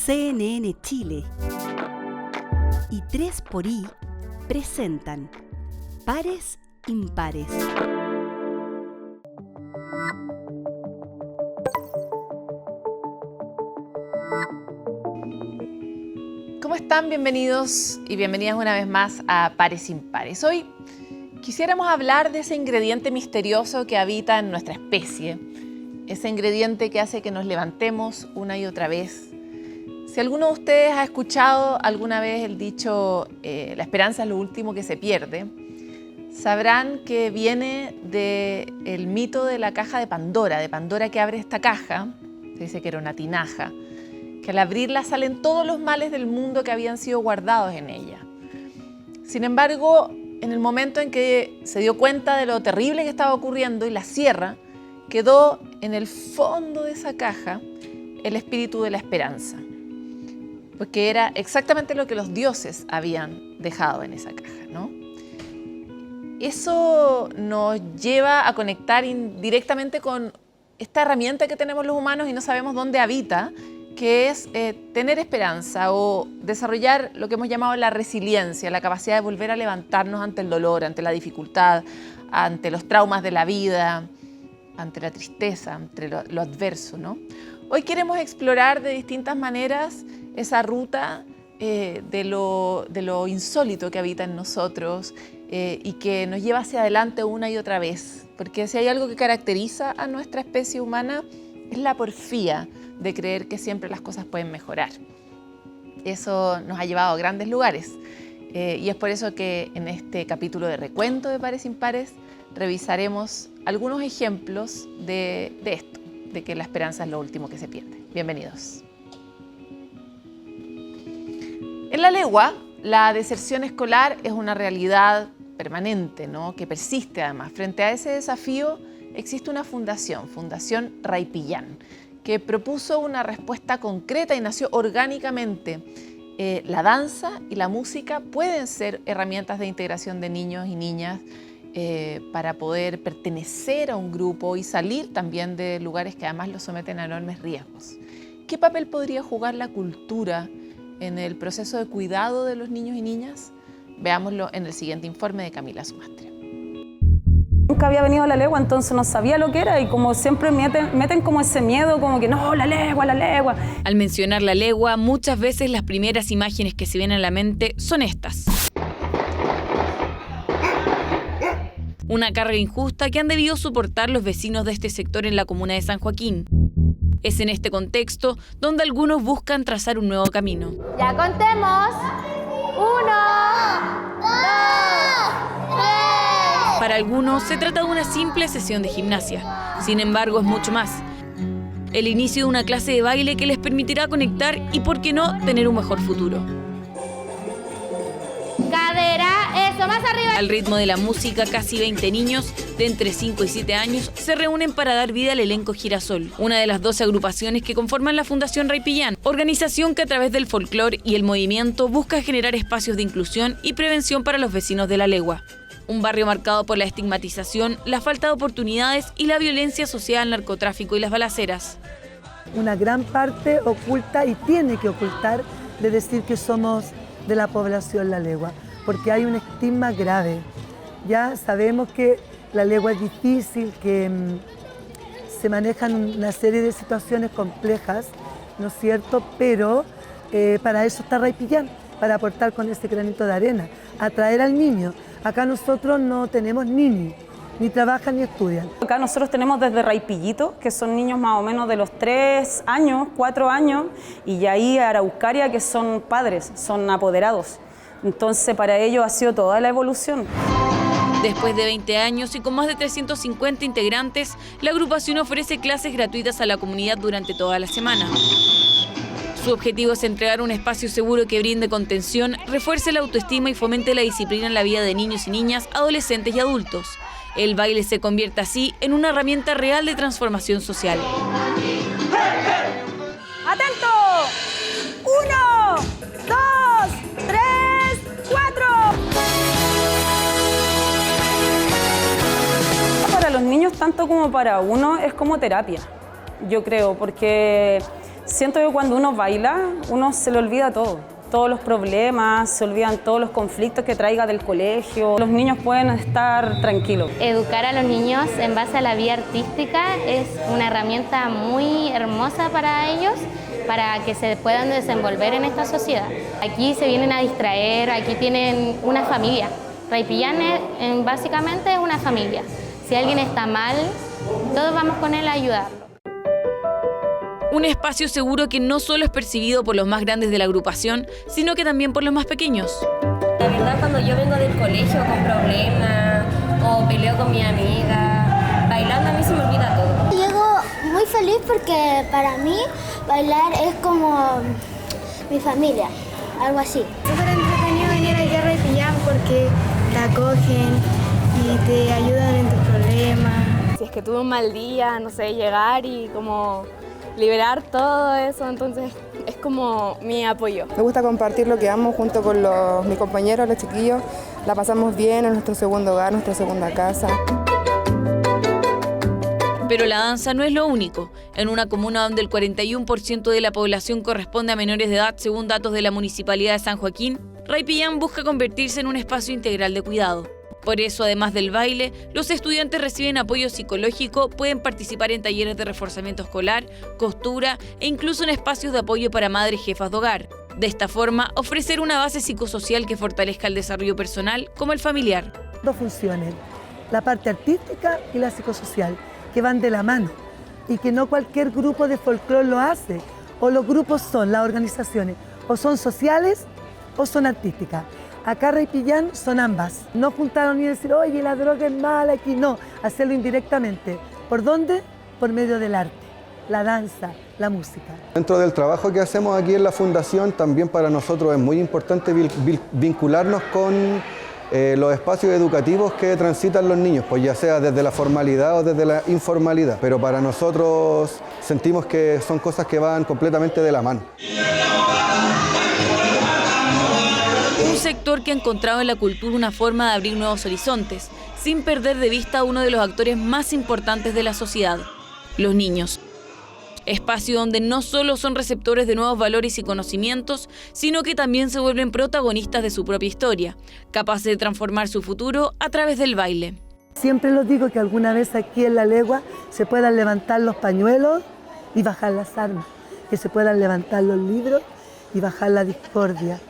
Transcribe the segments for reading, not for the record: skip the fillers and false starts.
CNN Chile y 3xI presentan Pares Impares. ¿Cómo están? Bienvenidos y bienvenidas una vez más a Pares Impares. Hoy quisiéramos hablar de ese ingrediente misterioso que habita en nuestra especie, ese ingrediente que hace que nos levantemos una y otra vez. Si alguno de ustedes ha escuchado alguna vez el dicho la esperanza es lo último que se pierde, sabrán que viene del mito de la caja de Pandora que abre esta caja, se dice que era una tinaja, que al abrirla salen todos los males del mundo que habían sido guardados en ella. Sin embargo, en el momento en que se dio cuenta de lo terrible que estaba ocurriendo y la cierra, quedó en el fondo de esa caja el espíritu de la esperanza, porque era exactamente lo que los dioses habían dejado en esa caja, ¿no? Eso nos lleva a conectar directamente con esta herramienta que tenemos los humanos y no sabemos dónde habita, que es tener esperanza o desarrollar lo que hemos llamado la resiliencia, la capacidad de volver a levantarnos ante el dolor, ante la dificultad, ante los traumas de la vida, ante la tristeza, ante lo adverso, ¿no? Hoy queremos explorar de distintas maneras esa ruta de lo insólito que habita en nosotros y que nos lleva hacia adelante una y otra vez. Porque si hay algo que caracteriza a nuestra especie humana es la porfía de creer que siempre las cosas pueden mejorar. Eso nos ha llevado a grandes lugares y es por eso que en este capítulo de recuento de Pares Impares revisaremos algunos ejemplos de esto, de que la esperanza es lo último que se pierde. Bienvenidos. En la legua, la deserción escolar es una realidad permanente, ¿no? Que persiste además. Frente a ese desafío existe una fundación, Fundación Raipillán, que propuso una respuesta concreta y nació orgánicamente. La danza y la música pueden ser herramientas de integración de niños y niñas para poder pertenecer a un grupo y salir también de lugares que además los someten a enormes riesgos. ¿Qué papel podría jugar la cultura en el proceso de cuidado de los niños y niñas? Veámoslo en el siguiente informe de Camila Sumastre. Nunca había venido a la legua, entonces no sabía lo que era y como siempre meten como ese miedo, como que no, la legua, la legua. Al mencionar la legua, muchas veces las primeras imágenes que se vienen a la mente son estas. Una carga injusta que han debido soportar los vecinos de este sector en la comuna de San Joaquín. Es en este contexto donde algunos buscan trazar un nuevo camino. Ya contemos. 1, 2, 3. Para algunos se trata de una simple sesión de gimnasia. Sin embargo, es mucho más. El inicio de una clase de baile que les permitirá conectar y, por qué no, tener un mejor futuro. Cadera, eso, más arriba. Al ritmo de la música, casi 20 niños de entre 5 y 7 años se reúnen para dar vida al elenco Girasol, una de las 12 agrupaciones que conforman la Fundación Raipillán, organización que a través del folclore y el movimiento busca generar espacios de inclusión y prevención para los vecinos de la legua. Un barrio marcado por la estigmatización, la falta de oportunidades y la violencia asociada al narcotráfico y las balaceras. Una gran parte oculta y tiene que ocultar de decir que somos de la población La Legua, porque hay un estigma grave. Ya sabemos que la legua es difícil, que se manejan una serie de situaciones complejas, ¿no es cierto? Pero para eso está Raipillán, para aportar con ese granito de arena, atraer al niño. Acá nosotros no tenemos niños, ni trabajan ni estudian. Acá nosotros tenemos desde Raipillito, que son niños más o menos de los 3 años, 4 años, y ahí Araucaria, que son padres, son apoderados. Entonces para ellos ha sido toda la evolución. Después de 20 años y con más de 350 integrantes, la agrupación ofrece clases gratuitas a la comunidad durante toda la semana. Su objetivo es entregar un espacio seguro que brinde contención, refuerce la autoestima y fomente la disciplina en la vida de niños y niñas, adolescentes y adultos. El baile se convierte así en una herramienta real de transformación social. ¡Atento! 1, 2, 3, 4. Para los niños, tanto como para uno, es como terapia, yo creo, porque Siento que cuando uno baila, uno se le olvida todo. Todos los problemas, se olvidan todos los conflictos que traiga del colegio. Los niños pueden estar tranquilos. Educar a los niños en base a la vida artística es una herramienta muy hermosa para ellos, para que se puedan desenvolver en esta sociedad. Aquí se vienen a distraer, aquí tienen una familia. Raipillán básicamente es una familia. Si alguien está mal, todos vamos con él a ayudarlo. Un espacio seguro que no solo es percibido por los más grandes de la agrupación, sino que también por los más pequeños. La verdad, cuando yo vengo del colegio con problemas o peleo con mi amiga, bailando a mí se me olvida todo. Llego muy feliz porque para mí bailar es como mi familia, algo así. Súper entretenido venir aquí a Raipillán porque te acogen y te ayudan en tus problemas. Si es que tuve un mal día, no sé, llegar y como liberar todo eso, entonces es como mi apoyo. Me gusta compartir lo que amo junto con mis compañeros, los chiquillos. La pasamos bien en nuestro segundo hogar, nuestra segunda casa. Pero la danza no es lo único. En una comuna donde el 41% de la población corresponde a menores de edad, según datos de la Municipalidad de San Joaquín, Raipillán busca convertirse en un espacio integral de cuidado. Por eso, además del baile, los estudiantes reciben apoyo psicológico, pueden participar en talleres de reforzamiento escolar, costura e incluso en espacios de apoyo para madres jefas de hogar. De esta forma, ofrecer una base psicosocial que fortalezca el desarrollo personal como el familiar. Dos funciones, la parte artística y la psicosocial, que van de la mano y que no cualquier grupo de folclore lo hace. O los grupos son, las organizaciones, o son sociales o son artísticas. Acá Raipillán son ambas. No juntaron ni decir, oye, la droga es mala aquí. No, hacerlo indirectamente. ¿Por dónde? Por medio del arte, la danza, la música. Dentro del trabajo que hacemos aquí en la Fundación, también para nosotros es muy importante vincularnos con los espacios educativos que transitan los niños, pues ya sea desde la formalidad o desde la informalidad. Pero para nosotros sentimos que son cosas que van completamente de la mano. Un sector que ha encontrado en la cultura una forma de abrir nuevos horizontes, sin perder de vista a uno de los actores más importantes de la sociedad, los niños. Espacio donde no solo son receptores de nuevos valores y conocimientos, sino que también se vuelven protagonistas de su propia historia, capaces de transformar su futuro a través del baile. Siempre les digo que alguna vez aquí en La Legua se puedan levantar los pañuelos y bajar las armas, que se puedan levantar los libros y bajar la discordia,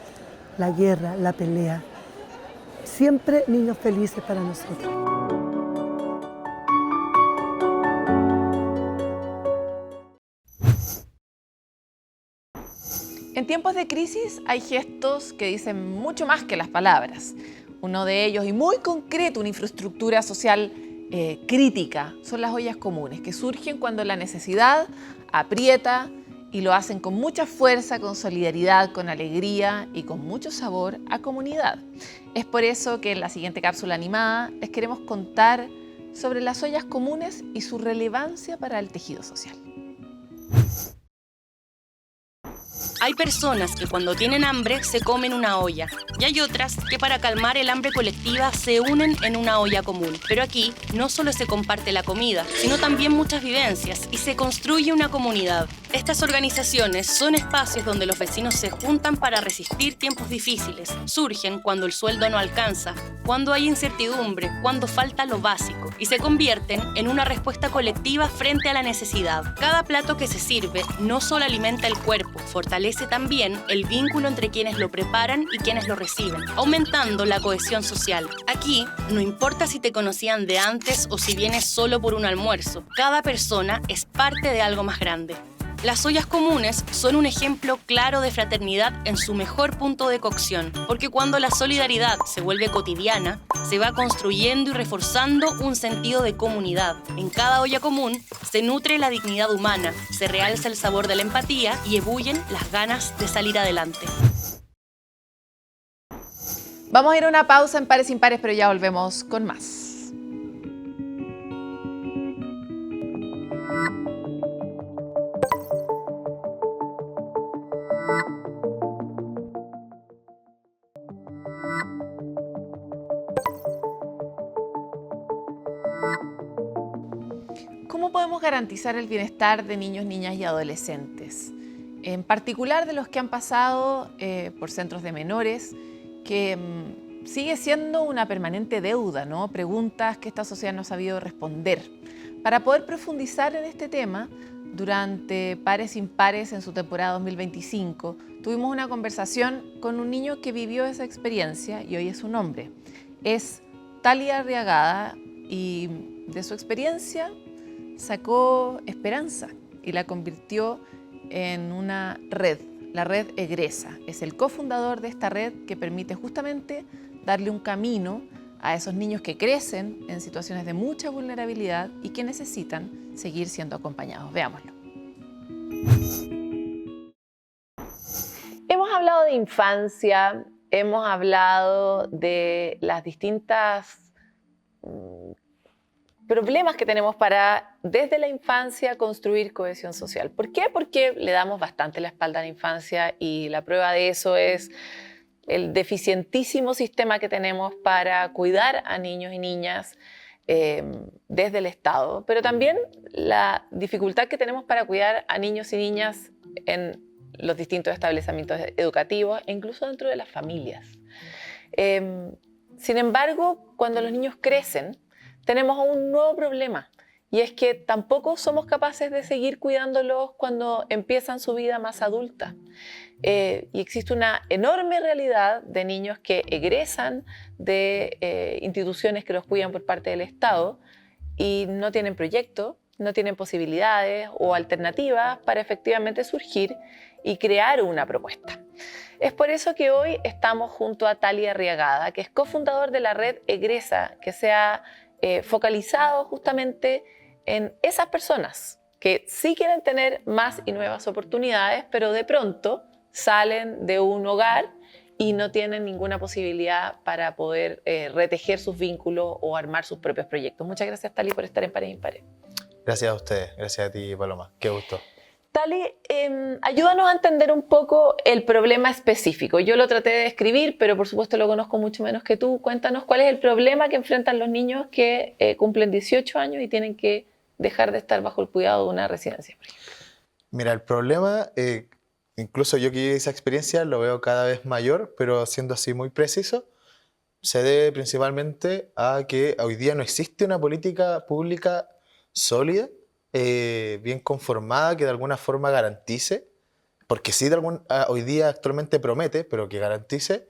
la guerra, la pelea. Siempre niños felices para nosotros. En tiempos de crisis hay gestos que dicen mucho más que las palabras. Uno de ellos, y muy concreto, una infraestructura social crítica, son las ollas comunes, que surgen cuando la necesidad aprieta y lo hacen con mucha fuerza, con solidaridad, con alegría y con mucho sabor a comunidad. Es por eso que en la siguiente cápsula animada les queremos contar sobre las ollas comunes y su relevancia para el tejido social. Hay personas que cuando tienen hambre se comen una olla y hay otras que para calmar el hambre colectiva se unen en una olla común. Pero aquí no solo se comparte la comida, sino también muchas vivencias y se construye una comunidad. Estas organizaciones son espacios donde los vecinos se juntan para resistir tiempos difíciles. Surgen cuando el sueldo no alcanza, cuando hay incertidumbre, cuando falta lo básico y se convierten en una respuesta colectiva frente a la necesidad. Cada plato que se sirve no solo alimenta el cuerpo, fortalece también el vínculo entre quienes lo preparan y quienes lo reciben, aumentando la cohesión social. Aquí, no importa si te conocían de antes o si vienes solo por un almuerzo, cada persona es parte de algo más grande. Las ollas comunes son un ejemplo claro de fraternidad en su mejor punto de cocción, porque cuando la solidaridad se vuelve cotidiana, se va construyendo y reforzando un sentido de comunidad. En cada olla común se nutre la dignidad humana, se realza el sabor de la empatía y ebullen las ganas de salir adelante. Vamos a ir a una pausa en Pares Impares, pero ya volvemos con más. ¿Cómo podemos garantizar el bienestar de niños, niñas y adolescentes? en particular de los que han pasado por centros de menores, que sigue siendo una permanente deuda, ¿no? Preguntas que esta sociedad no ha sabido responder. Para poder profundizar en este tema, durante Pares Impares en su temporada 2025, tuvimos una conversación con un niño que vivió esa experiencia y hoy es su nombre. Es Talia Arriagada y de su experiencia sacó esperanza y la convirtió en una red, la red Egresa. Es el cofundador de esta red que permite justamente darle un camino a esos niños que crecen en situaciones de mucha vulnerabilidad y que necesitan seguir siendo acompañados. Veámoslo. Hemos hablado de infancia, hemos hablado de las distintas problemas que tenemos para, desde la infancia, construir cohesión social. ¿Por qué? Porque le damos bastante la espalda a la infancia y la prueba de eso es el deficientísimo sistema que tenemos para cuidar a niños y niñas desde el Estado, pero también la dificultad que tenemos para cuidar a niños y niñas en los distintos establecimientos educativos e incluso dentro de las familias. Sin embargo, cuando los niños crecen, tenemos un nuevo problema y es que tampoco somos capaces de seguir cuidándolos cuando empiezan su vida más adulta. Y existe una enorme realidad de niños que egresan de instituciones que los cuidan por parte del Estado y no tienen proyecto, no tienen posibilidades o alternativas para efectivamente surgir y crear una propuesta. Es por eso que hoy estamos junto a Talia Arriagada, que es cofundador de la red Egresa, que se ha focalizado justamente en esas personas que sí quieren tener más y nuevas oportunidades, pero de pronto salen de un hogar y no tienen ninguna posibilidad para poder retejer sus vínculos o armar sus propios proyectos. Muchas gracias, Tali, por estar en Pares Impares. Gracias a ustedes, gracias a ti, Paloma. Qué gusto. Tali, ayúdanos a entender un poco el problema específico. Yo lo traté de describir, pero por supuesto lo conozco mucho menos que tú. Cuéntanos cuál es el problema que enfrentan los niños que cumplen 18 años y tienen que dejar de estar bajo el cuidado de una residencia, por ejemplo. Mira, el problema, incluso yo que viví esa experiencia, lo veo cada vez mayor, pero siendo así muy preciso, se debe principalmente a que hoy día no existe una política pública sólida, bien conformada, que de alguna forma garantice, porque sí hoy día actualmente promete, pero que garantice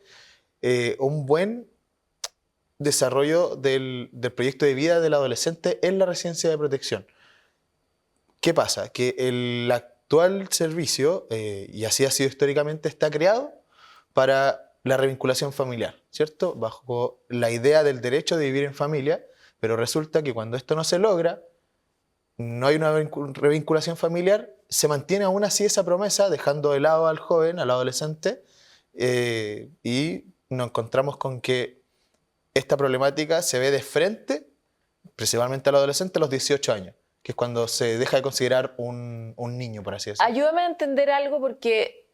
un buen desarrollo del proyecto de vida del adolescente en la residencia de protección. ¿Qué pasa? Que el actual servicio, y así ha sido históricamente, está creado para la revinculación familiar, ¿cierto? Bajo la idea del derecho de vivir en familia, pero resulta que cuando esto no se logra, no hay una revinculación familiar, se mantiene aún así esa promesa, dejando de lado al joven, al adolescente, y nos encontramos con que esta problemática se ve de frente, principalmente al adolescente, a los 18 años, que es cuando se deja de considerar un niño, por así decirlo. Ayúdame a entender algo, porque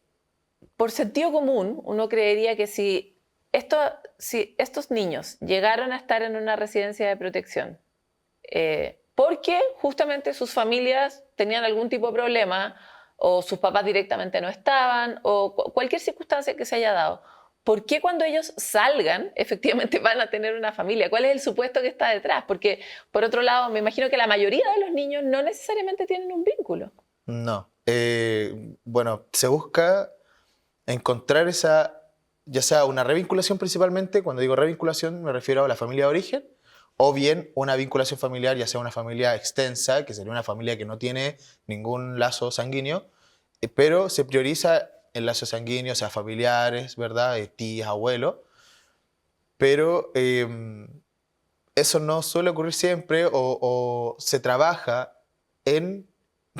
por sentido común uno creería que si estos niños llegaron a estar en una residencia de protección, porque justamente sus familias tenían algún tipo de problema, o sus papás directamente no estaban, o cualquier circunstancia que se haya dado, ¿por qué cuando ellos salgan efectivamente van a tener una familia? ¿Cuál es el supuesto que está detrás? Porque, por otro lado, me imagino que la mayoría de los niños no necesariamente tienen un vínculo. No. Bueno, se busca encontrar esa, ya sea una revinculación principalmente. Cuando digo revinculación me refiero a la familia de origen, o bien una vinculación familiar, ya sea una familia extensa, que sería una familia que no tiene ningún lazo sanguíneo, pero se prioriza el lazo sanguíneo, o sea, familiares, ¿verdad? Tías, abuelos. Pero eso no suele ocurrir siempre, o se trabaja en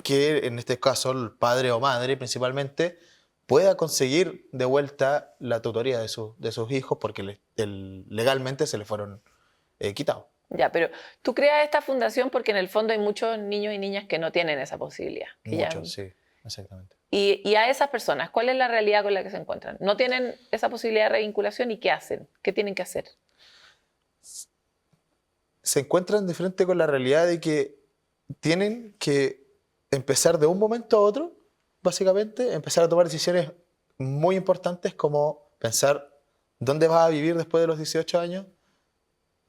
que, en este caso, el padre o madre principalmente pueda conseguir de vuelta la tutoría de sus hijos, porque legalmente se le fueron quitados. Ya, pero tú creas esta fundación porque en el fondo hay muchos niños y niñas que no tienen esa posibilidad. Muchos, sí, exactamente. Y a esas personas, ¿cuál es la realidad con la que se encuentran? No tienen esa posibilidad de revinculación, ¿y qué hacen? ¿Qué tienen que hacer? Se encuentran de frente con la realidad de que tienen que empezar de un momento a otro básicamente, empezar a tomar decisiones muy importantes como pensar dónde vas a vivir después de los 18 años,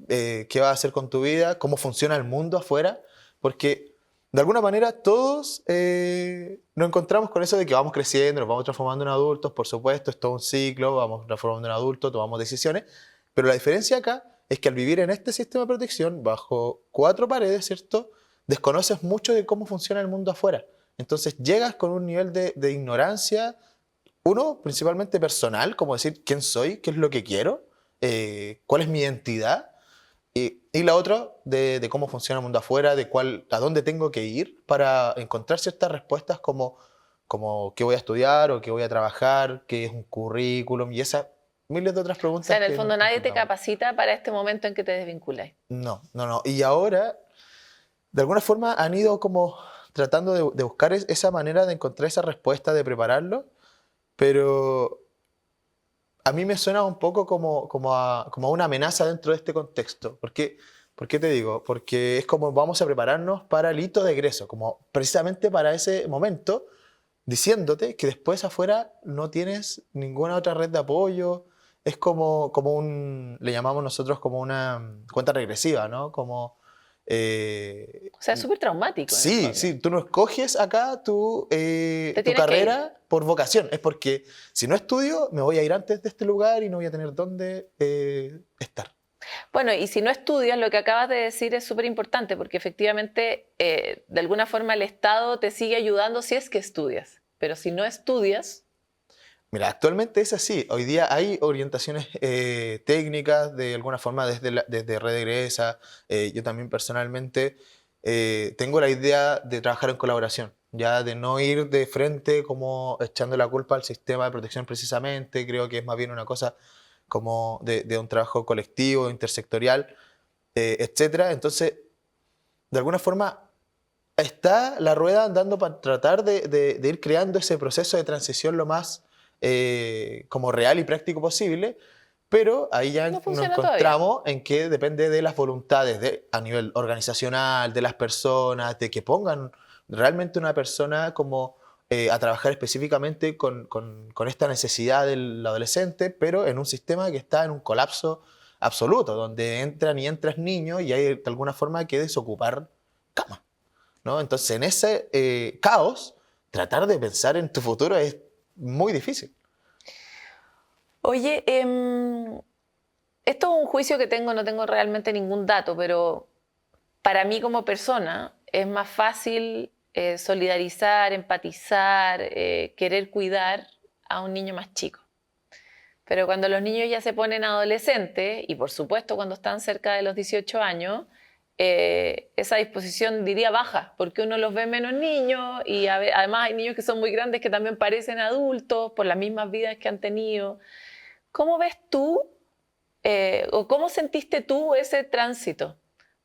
qué vas a hacer con tu vida, cómo funciona el mundo afuera, porque de alguna manera todos nos encontramos con eso de que vamos creciendo, nos vamos transformando en adultos, por supuesto, es todo un ciclo, vamos transformando en adultos, tomamos decisiones, pero la diferencia acá es que al vivir en este sistema de protección, bajo 4 paredes, ¿cierto?, desconoces mucho de cómo funciona el mundo afuera. Entonces llegas con un nivel de ignorancia, uno, principalmente personal, como decir quién soy, qué es lo que quiero, cuál es mi identidad, y la otra de cómo funciona el mundo afuera, a dónde tengo que ir para encontrar ciertas respuestas como qué voy a estudiar o qué voy a trabajar, qué es un currículum y esas miles de otras preguntas. O sea, en el fondo nadie te capacita para este momento en que te desvinculas. No. Y ahora, de alguna forma, han ido como tratando de buscar esa manera de encontrar esa respuesta, de prepararlo, pero a mí me suena un poco como a una amenaza dentro de este contexto. ¿Por qué te digo? Porque es como vamos a prepararnos para el hito de egreso, como precisamente para ese momento, diciéndote que después afuera no tienes ninguna otra red de apoyo. Es como le llamamos nosotros como una cuenta regresiva, ¿no? Como... o sea, es súper traumático. Sí, tú no escoges acá tu carrera por vocación. Es porque si no estudio, me voy a ir antes de este lugar y no voy a tener dónde estar. Bueno, y si no estudias, lo que acabas de decir es súper importante, porque efectivamente, de alguna forma, el Estado te sigue ayudando si es que estudias. Pero si no estudias... Mira, actualmente es así. Hoy día hay orientaciones técnicas, de alguna forma, desde Red Egresa. Yo también personalmente tengo la idea de trabajar en colaboración, ya de no ir de frente como echando la culpa al sistema de protección precisamente. Creo que es más bien una cosa como de un trabajo colectivo, intersectorial, etc. Entonces, de alguna forma, está la rueda andando para tratar de ir creando ese proceso de transición lo más como real y práctico posible, pero ahí ya nos encontramos en que depende de las voluntades a nivel organizacional, de las personas, de que pongan realmente una persona como a trabajar específicamente con esta necesidad del adolescente, pero en un sistema que está en un colapso absoluto, donde entran y entras niños y hay de alguna forma que desocupar cama, ¿no? Entonces, en ese caos, tratar de pensar en tu futuro es muy difícil. Oye, esto es un juicio que tengo, no tengo realmente ningún dato, pero para mí como persona es más fácil solidarizar, empatizar, querer cuidar a un niño más chico. Pero cuando los niños ya se ponen adolescentes, y por supuesto cuando están cerca de los 18 años, esa disposición diría baja, porque uno los ve menos niños y además hay niños que son muy grandes que también parecen adultos por las mismas vidas que han tenido. ¿Cómo ves tú o cómo sentiste tú ese tránsito?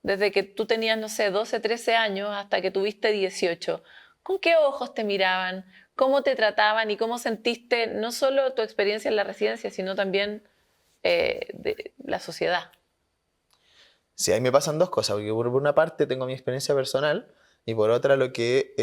Desde que tú tenías, no sé, 12, 13 años hasta que tuviste 18. ¿Con qué ojos te miraban? ¿Cómo te trataban? ¿Y cómo sentiste no solo tu experiencia en la residencia, sino también de la sociedad? Sí, ahí me pasan dos cosas, porque por una parte tengo mi experiencia personal y por otra lo que...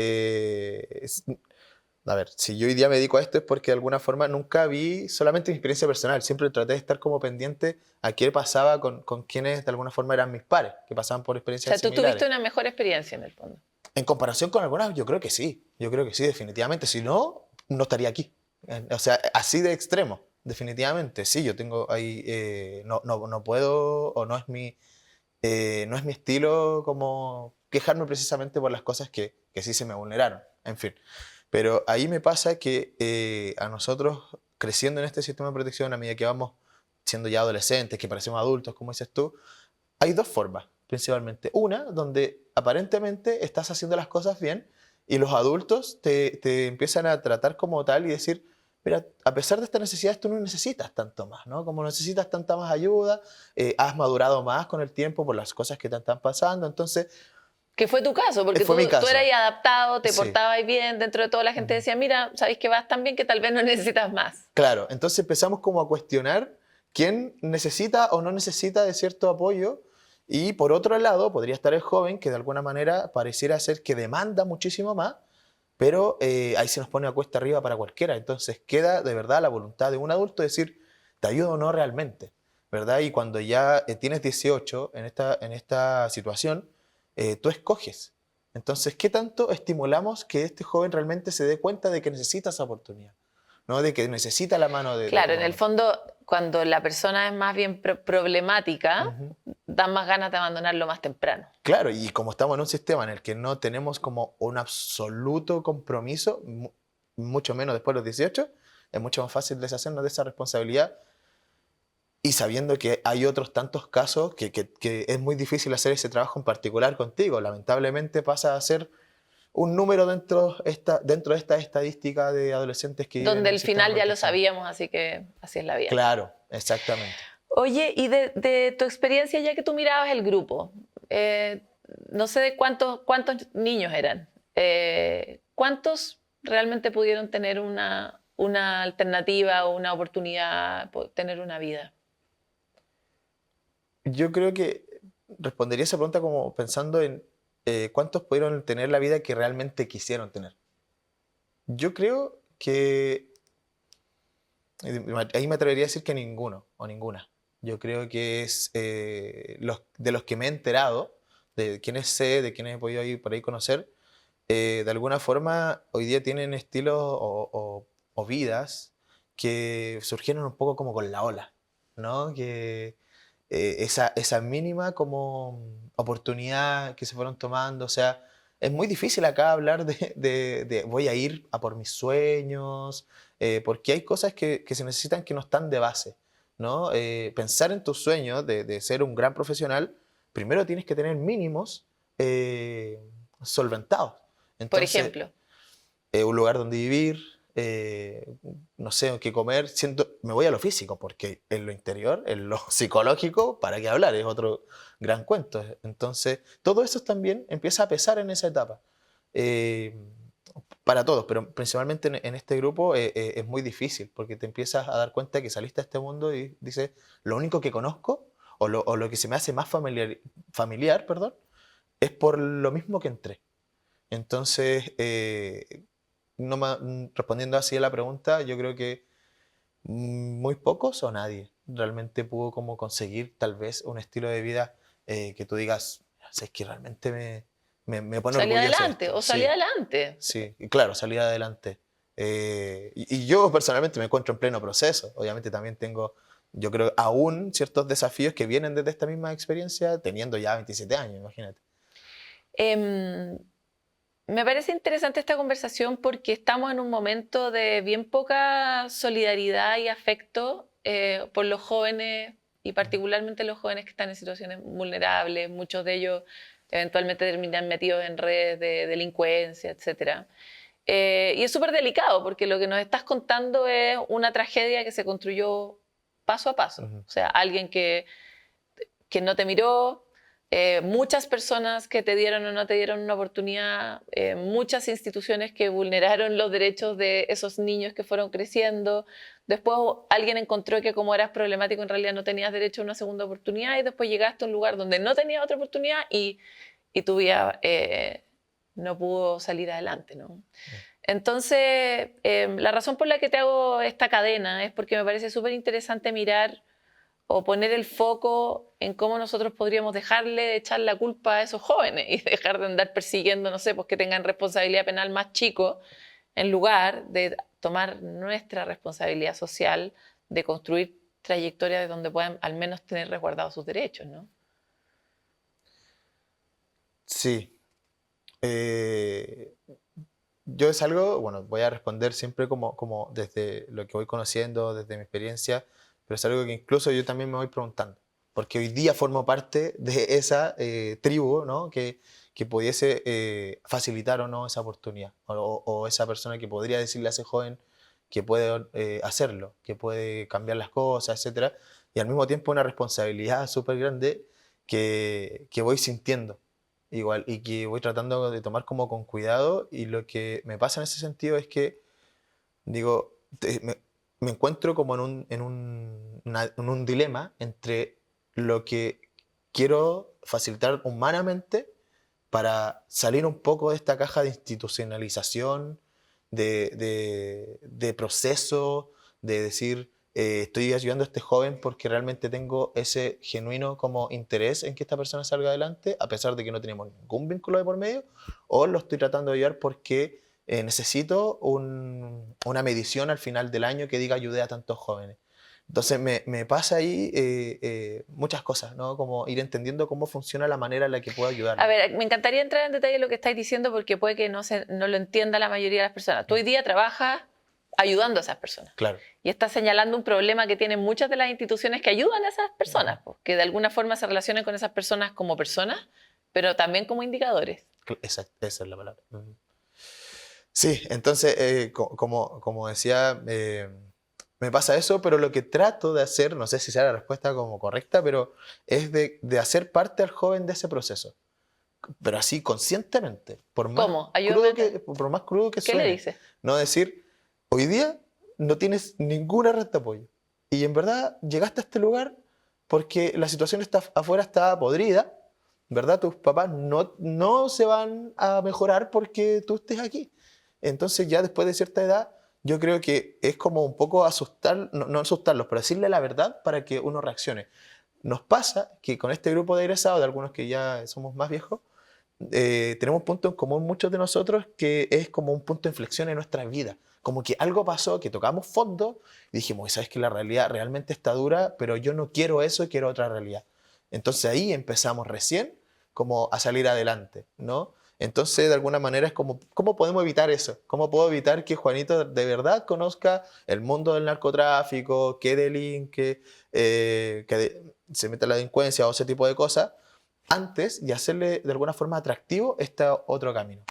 a ver, si yo hoy día me dedico a esto es porque de alguna forma nunca vi solamente mi experiencia personal, siempre traté de estar como pendiente a qué pasaba con quienes de alguna forma eran mis pares, que pasaban por experiencias similares. O sea, tú tuviste una mejor experiencia en el fondo. En comparación con algunas, yo creo que sí, definitivamente. Si no, no estaría aquí. O sea, así de extremo, definitivamente. Sí, yo tengo ahí, no puedo o no es mi estilo como quejarme precisamente por las cosas que sí se me vulneraron, en fin. Pero ahí me pasa que a nosotros, creciendo en este sistema de protección, a medida que vamos siendo ya adolescentes, que parecemos adultos, como dices tú, hay dos formas, principalmente. Una, donde aparentemente estás haciendo las cosas bien y los adultos te empiezan a tratar como tal y decir, mira, a pesar de estas necesidades, tú no necesitas tanto más, ¿no? Como necesitas tanta más ayuda, has madurado más con el tiempo por las cosas que te están pasando, entonces... Que fue tu caso, porque tú eras adaptado, te portabas bien, dentro de toda la gente decía, mira, sabéis que vas tan bien que tal vez no necesitas más. Claro, entonces empezamos como a cuestionar quién necesita o no necesita de cierto apoyo y por otro lado podría estar el joven que de alguna manera pareciera ser que demanda muchísimo más pero ahí se nos pone a cuesta arriba para cualquiera. Entonces queda de verdad la voluntad de un adulto decir, ¿te ayudo o no realmente? ¿Verdad? Y cuando ya tienes 18 en esta situación, tú escoges. Entonces, ¿qué tanto estimulamos que este joven realmente se dé cuenta de que necesita esa oportunidad? ¿No? De que necesita la mano de... Claro, en el fondo, cuando la persona es más bien problemática, dan más ganas de abandonarlo más temprano. Claro, y como estamos en un sistema en el que no tenemos como un absoluto compromiso, mucho menos después de los 18, es mucho más fácil deshacernos de esa responsabilidad. Y sabiendo que hay otros tantos casos que es muy difícil hacer ese trabajo en particular contigo. Lamentablemente pasa a ser un número dentro de esta estadística de adolescentes que... Donde el final ya lo sabíamos, así que así es la vida. Claro, exactamente. Oye, y de tu experiencia, ya que tú mirabas el grupo, no sé de cuántos niños eran, ¿cuántos realmente pudieron tener una alternativa o una oportunidad, tener una vida? Yo creo que respondería esa pregunta como pensando en cuántos pudieron tener la vida que realmente quisieron tener. Yo creo que ahí me atrevería a decir que ninguno o ninguna. Yo creo que es de los que me he enterado, de quienes sé, de quienes he podido ir por ahí conocer, de alguna forma hoy día tienen estilos o vidas que surgieron un poco como con la ola, ¿no? Que esa mínima como oportunidad que se fueron tomando, o sea, es muy difícil acá hablar de voy a ir a por mis sueños, porque hay cosas que se necesitan que no están de base, ¿no? Pensar en tus sueños de ser un gran profesional, primero tienes que tener mínimos solventados. Entonces, por ejemplo, un lugar donde vivir, no sé qué comer, me voy a lo físico, porque en lo interior, en lo psicológico, ¿para qué hablar? Es otro gran cuento. Entonces, todo eso también empieza a pesar en esa etapa. Para todos, pero principalmente en este grupo es muy difícil, porque te empiezas a dar cuenta que saliste a este mundo y dices, lo único que conozco, o lo que se me hace más familiar, perdón, es por lo mismo que entré. Entonces, respondiendo así a la pregunta, yo creo que muy pocos o nadie realmente pudo como conseguir tal vez un estilo de vida que tú digas, es que realmente me pone salí orgulloso adelante esto. o salí Sí, adelante. sí, y claro, salí adelante. Y yo personalmente me encuentro en pleno proceso. Obviamente también tengo, yo creo, aún ciertos desafíos que vienen desde esta misma experiencia, teniendo ya 27 años, imagínate. Me parece interesante esta conversación porque estamos en un momento de bien poca solidaridad y afecto por los jóvenes y particularmente los jóvenes que están en situaciones vulnerables. Muchos de ellos eventualmente terminan metidos en redes de delincuencia, etc. Y es súper delicado porque lo que nos estás contando es una tragedia que se construyó paso a paso. O sea, alguien que no te miró, muchas personas que te dieron o no te dieron una oportunidad, muchas instituciones que vulneraron los derechos de esos niños que fueron creciendo. Después alguien encontró que como eras problemático en realidad no tenías derecho a una segunda oportunidad y después llegaste a un lugar donde no tenías otra oportunidad y tu vida no pudo salir adelante, ¿no? Entonces, la razón por la que te hago esta cadena es porque me parece súper interesante mirar o poner el foco en cómo nosotros podríamos dejarle de echar la culpa a esos jóvenes y dejar de andar persiguiendo, no sé, pues que tengan responsabilidad penal más chico, en lugar de tomar nuestra responsabilidad social de construir trayectorias de donde puedan al menos tener resguardados sus derechos, ¿no? Sí. Yo es algo, bueno, voy a responder siempre como desde lo que voy conociendo, desde mi experiencia, pero es algo que incluso yo también me voy preguntando, porque hoy día formo parte de esa tribu, ¿no? que pudiese facilitar o no esa oportunidad, o esa persona que podría decirle a ese joven que puede hacerlo, que puede cambiar las cosas, etc. Y al mismo tiempo una responsabilidad súper grande que voy sintiendo igual y que voy tratando de tomar como con cuidado, y lo que me pasa en ese sentido es que, digo, me encuentro como en un dilema entre lo que quiero facilitar humanamente para salir un poco de esta caja de institucionalización, de proceso, de decir, estoy ayudando a este joven porque realmente tengo ese genuino como interés en que esta persona salga adelante, a pesar de que no tenemos ningún vínculo de por medio, o lo estoy tratando de ayudar porque necesito una medición al final del año que diga ayudé a tantos jóvenes. Entonces me pasa ahí muchas cosas, ¿no? Como ir entendiendo cómo funciona la manera en la que puedo ayudar. A ver, me encantaría entrar en detalle en lo que estáis diciendo porque puede que no lo entienda la mayoría de las personas. Tú hoy día trabajas ayudando a esas personas. Claro. Y estás señalando un problema que tienen muchas de las instituciones que ayudan a esas personas, que de alguna forma se relacionan con esas personas como personas, pero también como indicadores. Exacto, esa es la palabra. Sí, entonces, como decía... me pasa eso, pero lo que trato de hacer, no sé si sea la respuesta como correcta, pero es de hacer parte al joven de ese proceso. Pero así, conscientemente. Por más ¿Cómo? por más crudo que suene. ¿Qué le dices? No decir, hoy día no tienes ninguna red de apoyo. Y en verdad llegaste a este lugar porque la situación afuera está podrida, ¿verdad? Tus papás no se van a mejorar porque tú estés aquí. Entonces ya después de cierta edad, yo creo que es como un poco asustar, no asustarlos, pero decirle la verdad para que uno reaccione. Nos pasa que con este grupo de egresados, de algunos que ya somos más viejos, tenemos un punto en común muchos de nosotros que es como un punto de inflexión en nuestra vida. Como que algo pasó, que tocamos fondo y dijimos, ¿sabes que la realidad realmente está dura? Pero yo no quiero eso, quiero otra realidad. Entonces ahí empezamos recién como a salir adelante, ¿no? Entonces, de alguna manera es como, ¿cómo podemos evitar eso? ¿Cómo puedo evitar que Juanito de verdad conozca el mundo del narcotráfico, que delinque, se meta en la delincuencia o ese tipo de cosas, antes de hacerle de alguna forma atractivo este otro camino?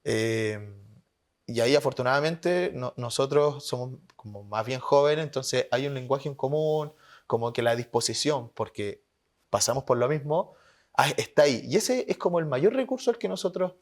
Y ahí afortunadamente nosotros somos como más bien jóvenes, entonces hay un lenguaje en común, como que la disposición, porque pasamos por lo mismo, está ahí. Y ese es como el mayor recurso al que nosotros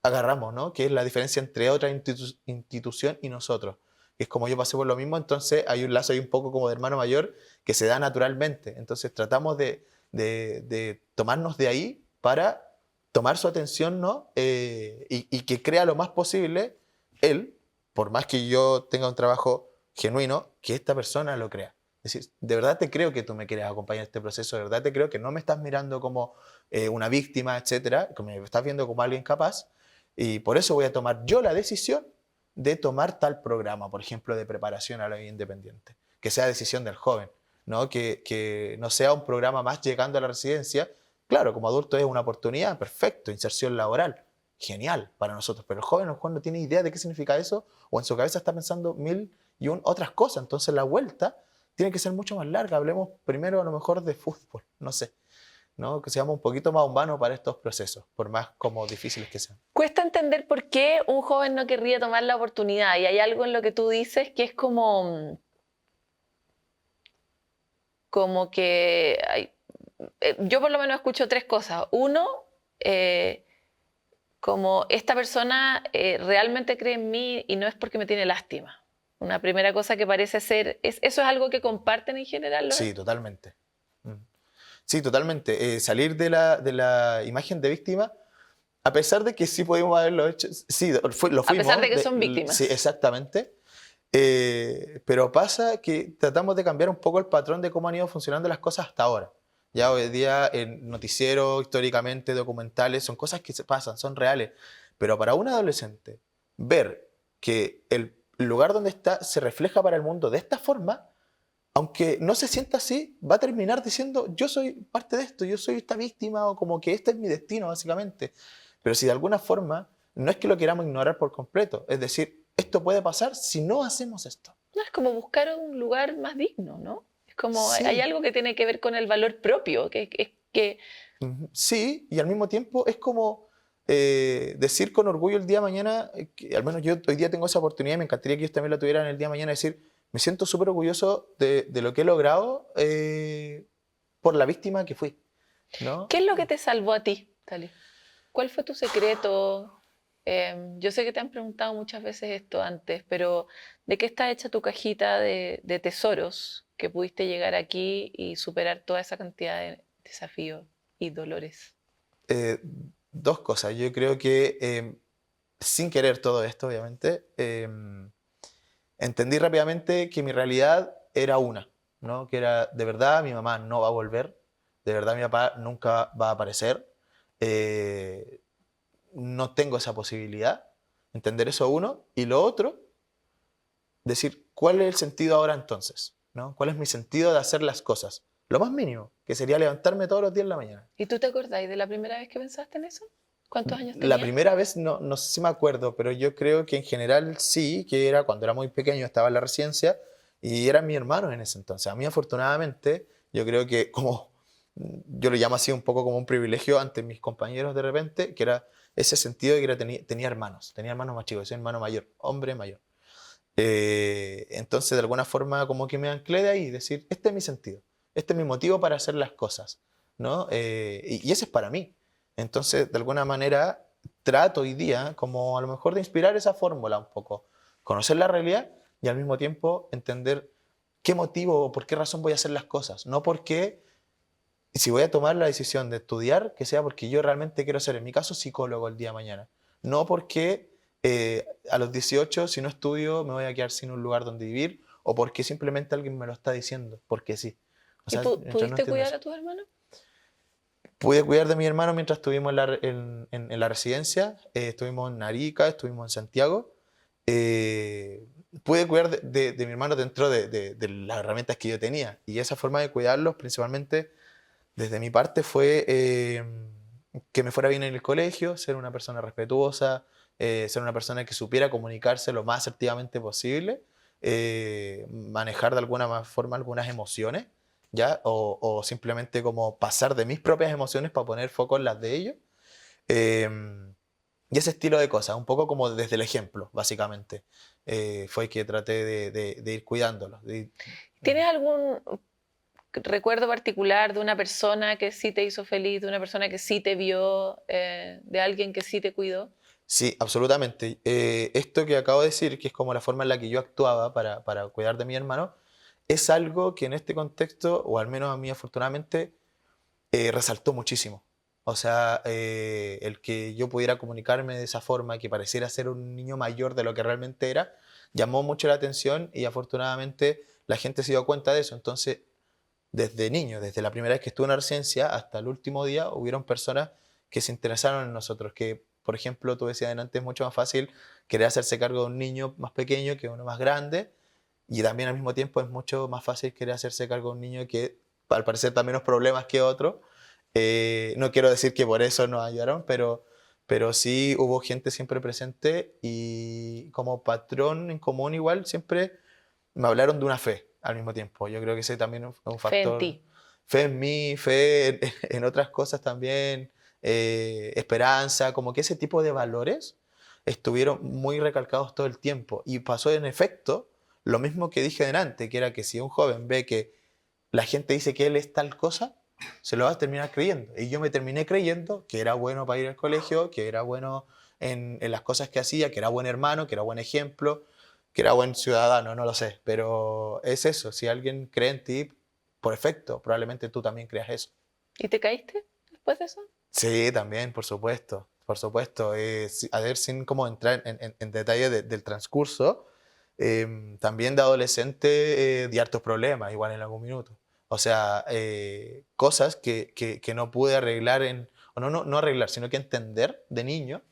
agarramos, ¿no? Que es la diferencia entre otra institución y nosotros. Es como yo pasé por lo mismo, entonces hay un lazo ahí un poco como de hermano mayor que se da naturalmente. Entonces tratamos de tomarnos de ahí para tomar su atención, ¿no? Y que crea lo más posible él, por más que yo tenga un trabajo genuino, que esta persona lo crea. Es decir, de verdad te creo que tú me quieres acompañar en este proceso, de verdad te creo que no me estás mirando como una víctima, etcétera, que me estás viendo como alguien capaz, y por eso voy a tomar yo la decisión de tomar tal programa, por ejemplo, de preparación a la vida independiente, que sea decisión del joven, ¿no? Que no sea un programa más llegando a la residencia. Claro, como adulto es una oportunidad, perfecto, inserción laboral, genial para nosotros, pero el joven a lo mejor no tiene idea de qué significa eso, o en su cabeza está pensando mil y otras cosas, entonces la vuelta tiene que ser mucho más larga. Hablemos primero a lo mejor de fútbol, no sé, ¿no? Que seamos un poquito más humanos para estos procesos, por más como difíciles que sean. Cuesta entender por qué un joven no querría tomar la oportunidad, y hay algo en lo que tú dices que es como que yo por lo menos escucho tres cosas. Uno, como esta persona realmente cree en mí y no es porque me tiene lástima. Una primera cosa que parece ser, ¿eso es algo que comparten en general? Sí, totalmente. Sí, totalmente. Salir de la imagen de víctima, a pesar de que sí pudimos haberlo hecho, sí, lo fuimos. A pesar de que son víctimas. Sí, exactamente. Pero pasa que tratamos de cambiar un poco el patrón de cómo han ido funcionando las cosas hasta ahora. Ya hoy día en noticieros, históricamente, documentales, son cosas que se pasan, son reales. Pero para un adolescente, ver que el lugar donde está se refleja para el mundo de esta forma, aunque no se sienta así, va a terminar diciendo, yo soy parte de esto, yo soy esta víctima, o como que este es mi destino, básicamente. Pero si de alguna forma, no es que lo queramos ignorar por completo, es decir, esto puede pasar si no hacemos esto. No, es como buscar un lugar más digno, ¿no? Es como, Sí. hay algo que tiene que ver con el valor propio, que Sí, y al mismo tiempo es como decir con orgullo el día de mañana, que al menos yo hoy día tengo esa oportunidad y me encantaría que ellos también la tuvieran el día de mañana, decir, me siento súper orgulloso de lo que he logrado por la víctima que fui, ¿no? ¿Qué es lo que te salvó a ti, Tali? ¿Cuál fue tu secreto? Yo sé que te han preguntado muchas veces esto antes, pero ¿de qué está hecha tu cajita de tesoros que pudiste llegar aquí y superar toda esa cantidad de desafíos y dolores? Dos cosas. Yo creo que sin querer todo esto, obviamente, entendí rápidamente que mi realidad era una, ¿no? Que era, de verdad, mi mamá no va a volver, de verdad mi papá nunca va a aparecer, no tengo esa posibilidad, entender eso uno, y lo otro, decir, ¿cuál es el sentido ahora entonces? ¿No? ¿Cuál es mi sentido de hacer las cosas? Lo más mínimo, que sería levantarme todos los días en la mañana. ¿Y tú te acordáis de la primera vez que pensaste en eso? ¿Cuántos años tenías? La primera vez no sé si me acuerdo, pero yo creo que en general sí, que era cuando era muy pequeño, estaba en la residencia y eran mis hermanos en ese entonces. A mí afortunadamente, yo creo que como, yo lo llamo así un poco como un privilegio ante mis compañeros de repente, que era ese sentido de que tenía hermanos más chicos, soy hermano mayor, hombre mayor. Entonces de alguna forma como que me anclé de ahí, decir, este es mi sentido, este es mi motivo para hacer las cosas, ¿no? Y ese es para mí. Entonces, de alguna manera, trato hoy día como a lo mejor de inspirar esa fórmula un poco. Conocer la realidad y al mismo tiempo entender qué motivo o por qué razón voy a hacer las cosas. No porque, si voy a tomar la decisión de estudiar, que sea porque yo realmente quiero ser, en mi caso, psicólogo el día de mañana. No porque a los 18, si no estudio, me voy a quedar sin un lugar donde vivir o porque simplemente alguien me lo está diciendo, porque sí. O sea, ¿Y pudiste cuidar a tus hermanos? Pude cuidar de mi hermano mientras estuvimos en la residencia. Estuvimos en Arica, estuvimos en Santiago. Pude cuidar de mi hermano dentro de las herramientas que yo tenía. Y esa forma de cuidarlos, principalmente desde mi parte, fue que me fuera bien en el colegio, ser una persona respetuosa, ser una persona que supiera comunicarse lo más asertivamente posible, manejar de alguna forma algunas emociones, ¿ya? O simplemente como pasar de mis propias emociones para poner foco en las de ellos. Y ese estilo de cosas, un poco como desde el ejemplo, básicamente, fue que traté de ir cuidándolos. ¿Tienes algún recuerdo particular de una persona que sí te hizo feliz, de una persona que sí te vio, de alguien que sí te cuidó? Sí, absolutamente. Esto que acabo de decir, que es como la forma en la que yo actuaba para cuidar de mi hermano, es algo que en este contexto, o al menos a mí afortunadamente, resaltó muchísimo. O sea, el que yo pudiera comunicarme de esa forma, que pareciera ser un niño mayor de lo que realmente era, llamó mucho la atención y afortunadamente la gente se dio cuenta de eso. Entonces, desde niño, desde la primera vez que estuve en la residencia hasta el último día, hubieron personas que se interesaron en nosotros, que, por ejemplo, tú decías antes, es mucho más fácil querer hacerse cargo de un niño más pequeño que uno más grande. Y también al mismo tiempo es mucho más fácil querer hacerse cargo de un niño que al parecer da menos problemas que otro. No quiero decir que por eso nos ayudaron, pero sí hubo gente siempre presente y como patrón en común igual siempre me hablaron de una fe al mismo tiempo. Yo creo que ese también es un factor. Fe en ti. Fe en mí, fe en otras cosas también, esperanza, como que ese tipo de valores estuvieron muy recalcados todo el tiempo. Y pasó en efecto lo mismo que dije delante, que era que si un joven ve que la gente dice que él es tal cosa, se lo va a terminar creyendo. Y yo me terminé creyendo que era bueno para ir al colegio, que era bueno en las cosas que hacía, que era buen hermano, que era buen ejemplo, que era buen ciudadano, no lo sé. Pero es eso, si alguien cree en ti, por efecto, probablemente tú también creas eso. ¿Y te caíste después de eso? Sí, también, por supuesto. Por supuesto. A ver, sin como entrar en detalle del transcurso, también de adolescente di hartos problemas, igual en algún minuto. O sea, cosas que no pude arreglar, o no arreglar, sino que entender de niño,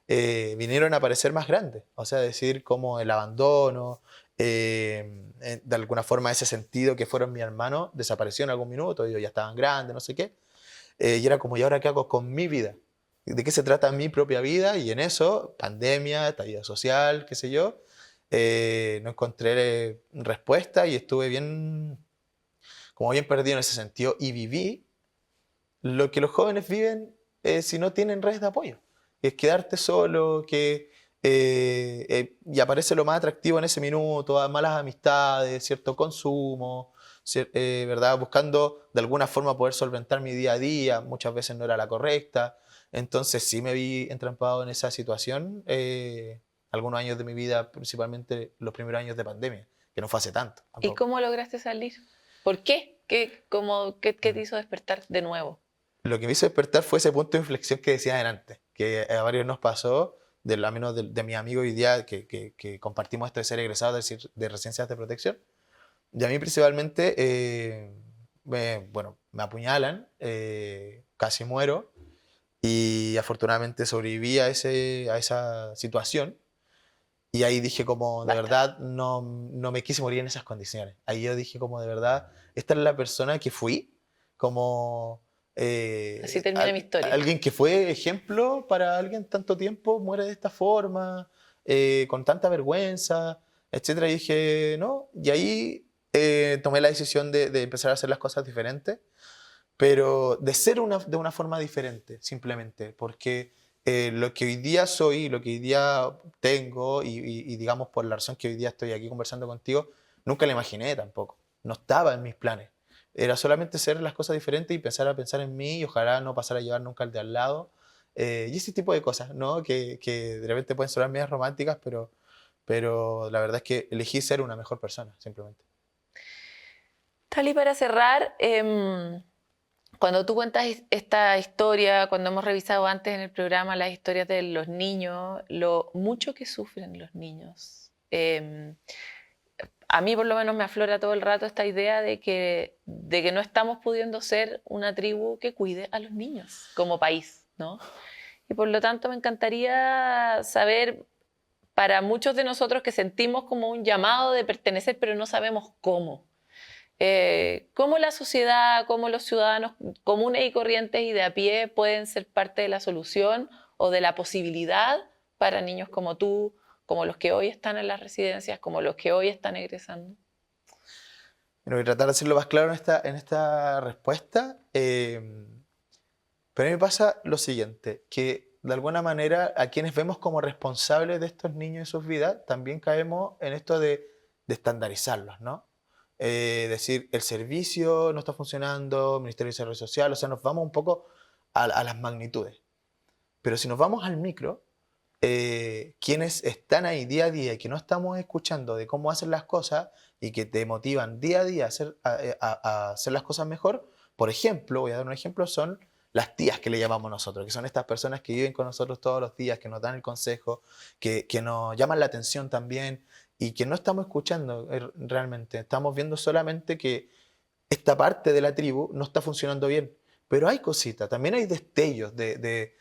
vinieron a aparecer más grandes. O sea, decir como el abandono, de alguna forma ese sentido que fueron mis hermanos, desapareció en algún minuto, ellos ya estaban grandes, no sé qué. Y era como, ¿y ahora qué hago con mi vida? ¿De qué se trata mi propia vida? Y en eso, pandemia, estallido social, qué sé yo, no encontré respuesta y estuve como bien perdido en ese sentido y viví lo que los jóvenes viven si no tienen redes de apoyo. Es quedarte solo, y aparece lo más atractivo en ese minuto, malas amistades, cierto consumo, ¿verdad? Buscando de alguna forma poder solventar mi día a día, muchas veces no era la correcta. Entonces sí me vi entrampado en esa situación algunos años de mi vida, principalmente los primeros años de pandemia, que no fue hace tanto. Tampoco. ¿Y cómo lograste salir? ¿Por qué? ¿Qué te hizo despertar de nuevo? lo que me hizo despertar fue ese punto de inflexión que decía adelante, que a varios nos pasó, al menos de mi amigo hoy día, que compartimos esto de ser egresados, es decir, de residencias de protección. Y a mí principalmente, bueno, me apuñalan, casi muero, y afortunadamente sobreviví a esa situación. Y ahí dije como, de verdad, no me quise morir en esas condiciones. Ahí yo dije como, de verdad, esta es la persona que fui, como... Así termina mi historia. Alguien que fue ejemplo para alguien tanto tiempo, muere de esta forma, con tanta vergüenza, etc. Y dije, no, y ahí tomé la decisión de empezar a hacer las cosas diferentes, pero de ser de una forma diferente, simplemente, porque lo que hoy día soy, lo que hoy día tengo, y digamos por la razón que hoy día estoy aquí conversando contigo, nunca lo imaginé tampoco, no estaba en mis planes. Era solamente hacer las cosas diferentes y pensar en mí y ojalá no pasar a llevar nunca al de al lado. Y ese tipo de cosas, ¿no? Que de repente pueden sonar medias románticas, pero la verdad es que elegí ser una mejor persona, simplemente. Tali, para cerrar, cuando tú cuentas esta historia, cuando hemos revisado antes en el programa las historias de los niños, lo mucho que sufren los niños. A mí por lo menos me aflora todo el rato esta idea de que no estamos pudiendo ser una tribu que cuide a los niños como país, ¿no? Y por lo tanto me encantaría saber, para muchos de nosotros que sentimos como un llamado de pertenecer, pero no sabemos cómo. ¿Cómo la sociedad, cómo los ciudadanos comunes y corrientes y de a pie pueden ser parte de la solución o de la posibilidad para niños como tú, como los que hoy están en las residencias, como los que hoy están egresando? Bueno, voy a tratar de hacerlo más claro en esta respuesta. Pero a mí me pasa lo siguiente, que de alguna manera a quienes vemos como responsables de estos niños y sus vidas, también caemos en esto de estandarizarlos, ¿no? Decir, el servicio no está funcionando, el Ministerio de Desarrollo Social, o sea, nos vamos un poco a las magnitudes. Pero si nos vamos al micro, quienes están ahí día a día y que no estamos escuchando de cómo hacen las cosas y que te motivan día a día a hacer las cosas mejor, por ejemplo, voy a dar un ejemplo, son las tías que le llamamos nosotros, que son estas personas que viven con nosotros todos los días, que nos dan el consejo, que nos llaman la atención también y que no estamos escuchando realmente. Estamos viendo solamente que esta parte de la tribu no está funcionando bien, pero hay cositas, también hay destellos de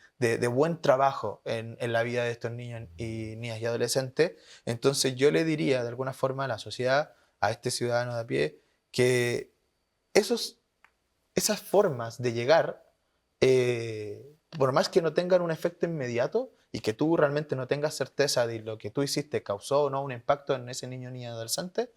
buen trabajo en la vida de estos niños y niñas y adolescentes. Entonces yo le diría de alguna forma a la sociedad, a este ciudadano de a pie, que esas formas de llegar, por más que no tengan un efecto inmediato y que tú realmente no tengas certeza de lo que tú hiciste causó o no un impacto en ese niño o niña adolescente,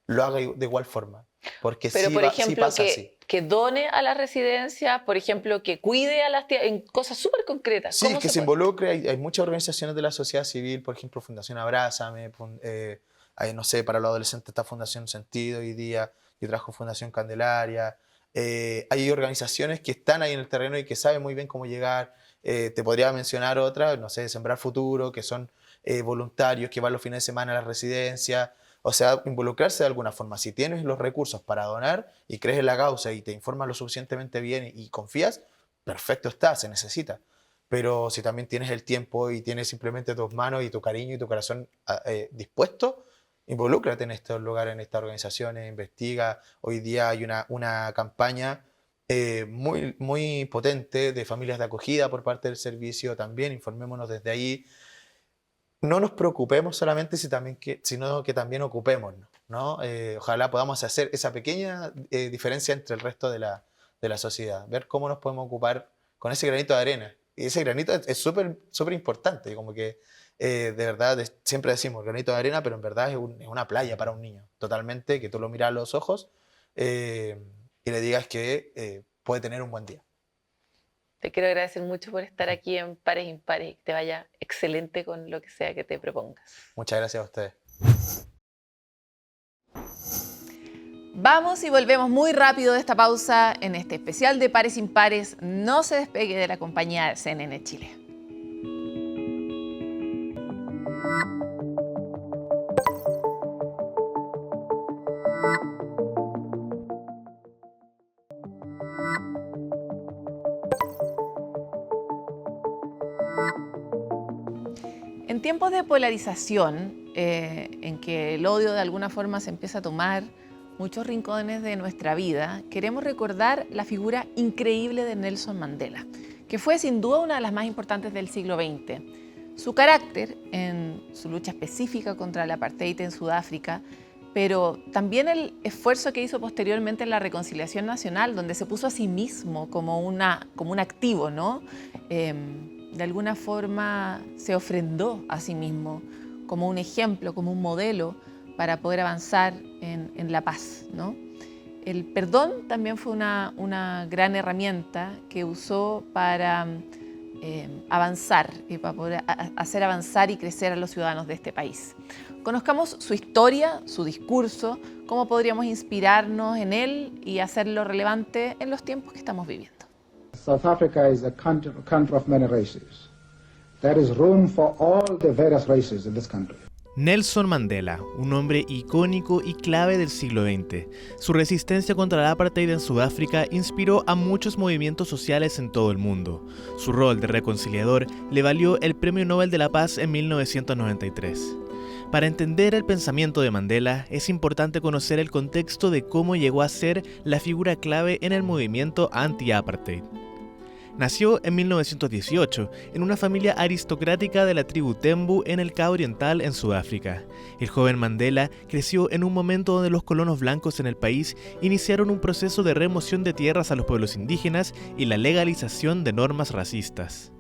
lo haga de igual forma. Porque pero sí, por ejemplo, sí pasa así. Que done a las residencias, por ejemplo, que cuide a las tías en cosas súper concretas. Sí, que se involucre. Hay muchas organizaciones de la sociedad civil, por ejemplo, Fundación Abrázame, no sé, para los adolescentes está Fundación Sentido hoy día, yo trabajo en Fundación Candelaria. Hay organizaciones que están ahí en el terreno y que saben muy bien cómo llegar. Te podría mencionar otras, no sé, Sembrar Futuro, que son voluntarios que van los fines de semana a las residencias. O sea, involucrarse de alguna forma. Si tienes los recursos para donar y crees en la causa y te informas lo suficientemente bien y confías, perfecto está, se necesita. Pero si también tienes el tiempo y tienes simplemente tus manos y tu cariño y tu corazón dispuesto, involúcrate en estos lugares, en estas organizaciones, investiga. Hoy día hay una campaña muy, muy potente de familias de acogida por parte del servicio también, informémonos desde ahí. No nos preocupemos solamente, sino que también ocupémonos, ¿no? Ojalá podamos hacer esa pequeña diferencia entre el resto de la sociedad, ver cómo nos podemos ocupar con ese granito de arena. Y ese granito es súper súper importante, como que de verdad siempre decimos granito de arena, pero en verdad es una playa para un niño, totalmente, que tú lo miras a los ojos y le digas que puede tener un buen día. Te quiero agradecer mucho por estar aquí en Pares Impares y que te vaya excelente con lo que sea que te propongas. Muchas gracias a ustedes. Vamos y volvemos muy rápido de esta pausa en este especial de Pares Impares. No se despegue de la compañía de CNN Chile. tiempos de polarización, en que el odio de alguna forma se empieza a tomar muchos rincones de nuestra vida, queremos recordar la figura increíble de Nelson Mandela, que fue sin duda una de las más importantes del siglo XX. Su carácter en su lucha específica contra el apartheid en Sudáfrica, pero también el esfuerzo que hizo posteriormente en la reconciliación nacional, donde se puso a sí mismo como un activo, ¿no? De alguna forma se ofrendó a sí mismo como un ejemplo, como un modelo para poder avanzar en la paz, ¿no? El perdón también fue una gran herramienta que usó para avanzar y para poder hacer avanzar y crecer a los ciudadanos de este país. Conozcamos su historia, su discurso, cómo podríamos inspirarnos en él y hacerlo relevante en los tiempos que estamos viviendo. South Africa is a country of many races. There is room for all the various races in this country. Nelson Mandela, un hombre icónico y clave del siglo XX. Su resistencia contra el apartheid en Sudáfrica inspiró a muchos movimientos sociales en todo el mundo. Su rol de reconciliador le valió el Premio Nobel de la Paz en 1993. Para entender el pensamiento de Mandela, es importante conocer el contexto de cómo llegó a ser la figura clave en el movimiento anti-apartheid. Nació en 1918 en una familia aristocrática de la tribu Tembu en el Cabo Oriental en Sudáfrica. El joven Mandela creció en un momento donde los colonos blancos en el país iniciaron un proceso de remoción de tierras a los pueblos indígenas y la legalización de normas racistas.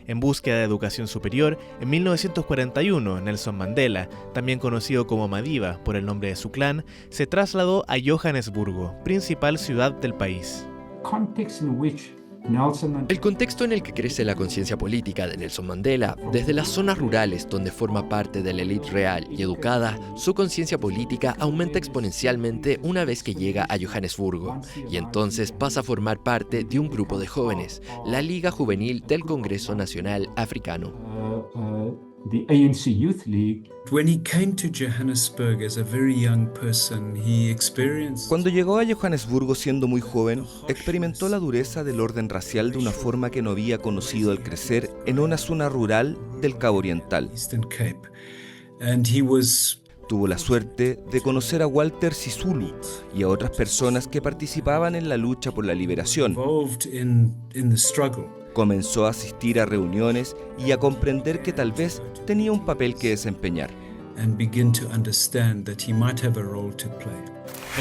En búsqueda de educación superior, en 1941, Nelson Mandela, también conocido como Madiba por el nombre de su clan, se trasladó a Johannesburgo, principal ciudad del país. El contexto en el que crece la conciencia política de Nelson Mandela, desde las zonas rurales donde forma parte de la élite real y educada, su conciencia política aumenta exponencialmente una vez que llega a Johannesburgo, y entonces pasa a formar parte de un grupo de jóvenes, la Liga Juvenil del Congreso Nacional Africano. The ANC Youth League. When he came to Johannesburg as a very young person, he experienced... Cuando llegó a Johannesburgo siendo muy joven, experimentó la dureza del orden racial de una forma que no había conocido al crecer en una zona rural del Cabo Oriental. Tuvo la suerte de conocer a Walter Sisulu y a otras personas que participaban en la lucha por la liberación. Comenzó a asistir a reuniones y a comprender que tal vez tenía un papel que desempeñar. En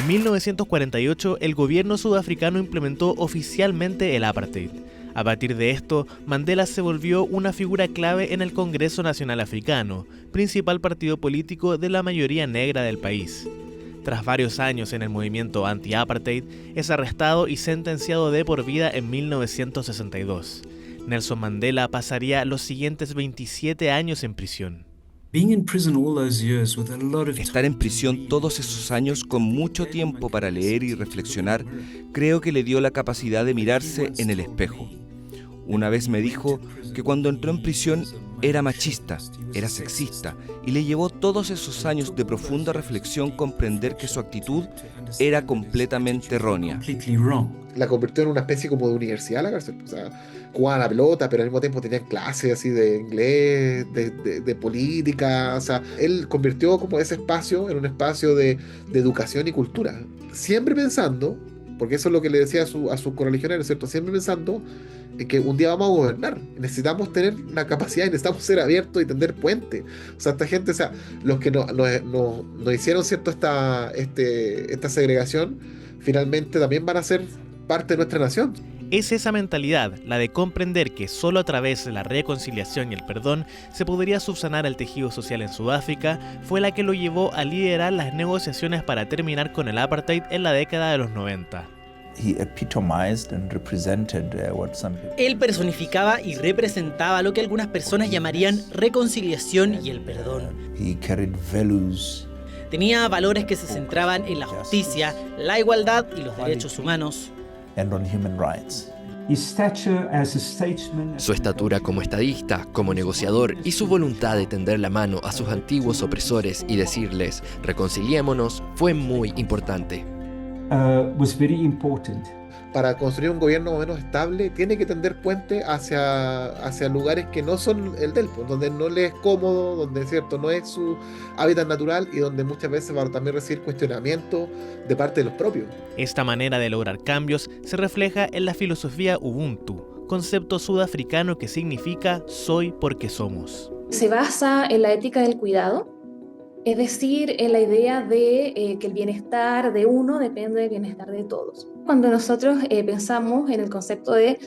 1948, el gobierno sudafricano implementó oficialmente el apartheid. A partir de esto, Mandela se volvió una figura clave en el Congreso Nacional Africano, principal partido político de la mayoría negra del país. Tras varios años en el movimiento anti-apartheid, es arrestado y sentenciado de por vida en 1962. Nelson Mandela pasaría los siguientes 27 años en prisión. Estar en prisión todos esos años con mucho tiempo para leer y reflexionar, creo que le dio la capacidad de mirarse en el espejo. Una vez me dijo que cuando entró en prisión era machista, era sexista, y le llevó todos esos años de profunda reflexión comprender que su actitud era completamente errónea. La convirtió en una especie como de universidad la cárcel. O sea, jugaban a la pelota, pero al mismo tiempo tenían clases así de inglés, de política. O sea, él convirtió como ese espacio en un espacio de educación y cultura. Siempre pensando, porque eso es lo que le decía a sus correligionarios, ¿cierto? Siempre pensando en que un día vamos a gobernar. Necesitamos tener la capacidad y necesitamos ser abiertos y tender puentes. O sea, esta gente, o sea, los que nos hicieron, ¿cierto? Esta segregación, finalmente también van a ser parte de nuestra nación. Es esa mentalidad, la de comprender que solo a través de la reconciliación y el perdón se podría subsanar el tejido social en Sudáfrica, fue la que lo llevó a liderar las negociaciones para terminar con el apartheid en la década de los 90. Él personificaba y representaba lo que algunas personas llamarían reconciliación y el perdón. Tenía valores que se centraban en la justicia, la igualdad y los derechos humanos. Su estatura como estadista, como negociador y su voluntad de tender la mano a sus antiguos opresores y decirles reconciliémonos fue muy importante. was very important. Para construir un gobierno más o menos estable, tiene que tender puentes hacia lugares que no son el del, donde no le es cómodo, donde cierto no es su hábitat natural y donde muchas veces va a también recibir cuestionamientos de parte de los propios. Esta manera de lograr cambios se refleja en la filosofía Ubuntu, concepto sudafricano que significa soy porque somos. Se basa en la ética del cuidado, es decir, en la idea de que el bienestar de uno depende del bienestar de todos. Cuando nosotros pensamos en el concepto de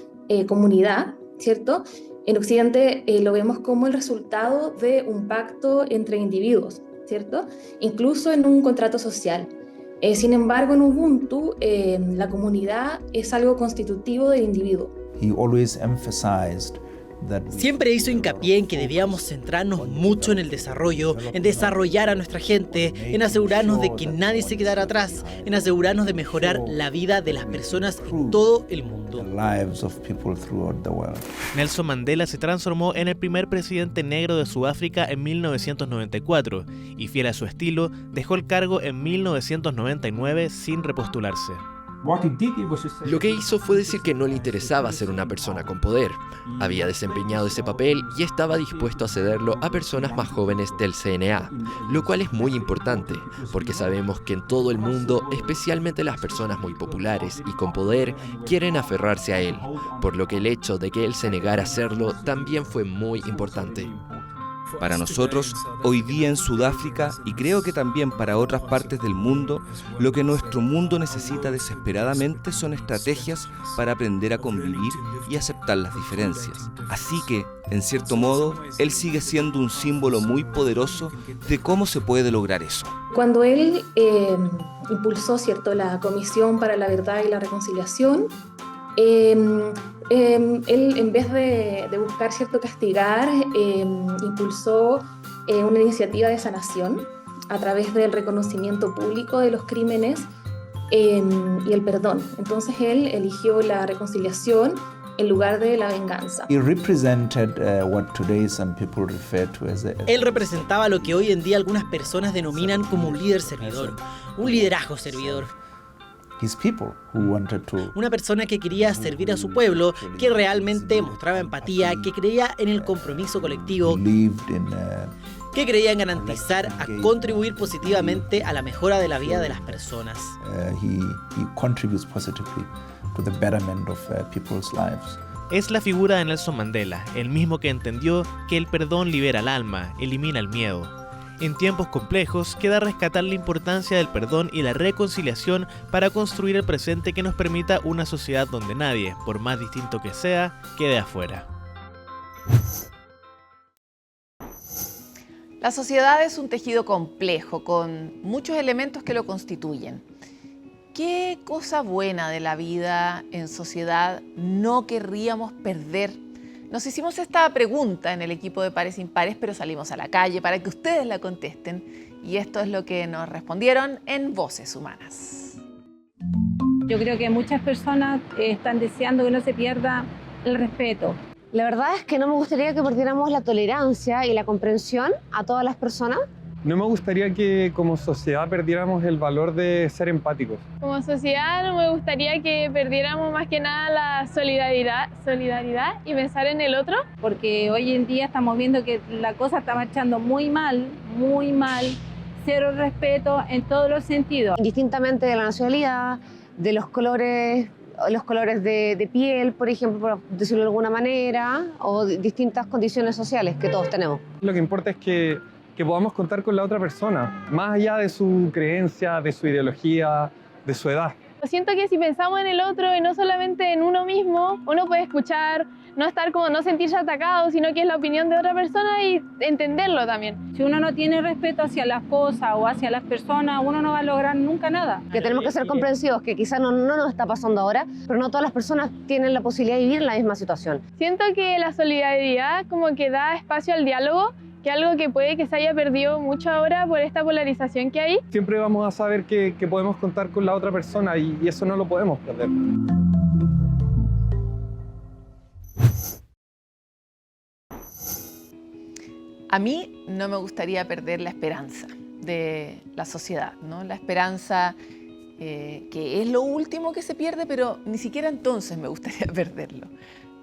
comunidad, ¿cierto? En Occidente lo vemos como el resultado de un pacto entre individuos, ¿cierto? Incluso en un contrato social. Sin embargo, en Ubuntu, la comunidad es algo constitutivo del individuo. Siempre hizo hincapié en que debíamos centrarnos mucho en el desarrollo, en desarrollar a nuestra gente, en asegurarnos de que nadie se quedara atrás, en asegurarnos de mejorar la vida de las personas en todo el mundo. Nelson Mandela se transformó en el primer presidente negro de Sudáfrica en 1994 y, fiel a su estilo, dejó el cargo en 1999 sin repostularse. Lo que hizo fue decir que no le interesaba ser una persona con poder. Había desempeñado ese papel y estaba dispuesto a cederlo a personas más jóvenes del CNA, lo cual es muy importante, porque sabemos que en todo el mundo, especialmente las personas muy populares y con poder, quieren aferrarse a él, por lo que el hecho de que él se negara a hacerlo también fue muy importante. Para nosotros, hoy día en Sudáfrica, y creo que también para otras partes del mundo, lo que nuestro mundo necesita desesperadamente son estrategias para aprender a convivir y aceptar las diferencias. Así que, en cierto modo, él sigue siendo un símbolo muy poderoso de cómo se puede lograr eso. Cuando él impulsó, ¿cierto?, la Comisión para la Verdad y la Reconciliación, él, en vez de buscar, ¿cierto?, castigar, impulsó una iniciativa de sanación a través del reconocimiento público de los crímenes y el perdón. Entonces él eligió la reconciliación en lugar de la venganza. Él representaba lo que hoy en día algunas personas denominan como un líder servidor, un liderazgo servidor. Una persona que quería servir a su pueblo, que realmente mostraba empatía, que creía en el compromiso colectivo, que creía en garantizar a contribuir positivamente a la mejora de la vida de las personas. Es la figura de Nelson Mandela, el mismo que entendió que el perdón libera el alma, elimina el miedo. En tiempos complejos, queda rescatar la importancia del perdón y la reconciliación para construir el presente que nos permita una sociedad donde nadie, por más distinto que sea, quede afuera. La sociedad es un tejido complejo, con muchos elementos que lo constituyen. ¿Qué cosa buena de la vida en sociedad no querríamos perder? Nos hicimos esta pregunta en el equipo de Pares Impares, pero salimos a la calle para que ustedes la contesten. Y esto es lo que nos respondieron en Voces Humanas. Yo creo que muchas personas están deseando que no se pierda el respeto. La verdad es que no me gustaría que perdiéramos la tolerancia y la comprensión a todas las personas. No me gustaría que como sociedad perdiéramos el valor de ser empáticos. Como sociedad no me gustaría que perdiéramos más que nada la solidaridad y pensar en el otro. Porque hoy en día estamos viendo que la cosa está marchando muy mal, cero respeto en todos los sentidos. Indistintamente de la nacionalidad, de los colores de piel, por ejemplo, por decirlo de alguna manera, o de distintas condiciones sociales que todos tenemos. Lo que importa es que podamos contar con la otra persona, más allá de su creencia, de su ideología, de su edad. Siento que si pensamos en el otro y no solamente en uno mismo, uno puede escuchar, no sentirse atacado, sino que es la opinión de otra persona y entenderlo también. Si uno no tiene respeto hacia las cosas o hacia las personas, uno no va a lograr nunca nada. Que tenemos que ser comprensivos, que quizás no nos está pasando ahora, pero no todas las personas tienen la posibilidad de vivir en la misma situación. Siento que la solidaridad como que da espacio al diálogo, que algo que puede que se haya perdido mucho ahora por esta polarización que hay. Siempre vamos a saber que podemos contar con la otra persona y eso no lo podemos perder. A mí no me gustaría perder la esperanza de la sociedad, ¿no? La esperanza que es lo último que se pierde, pero ni siquiera entonces me gustaría perderlo.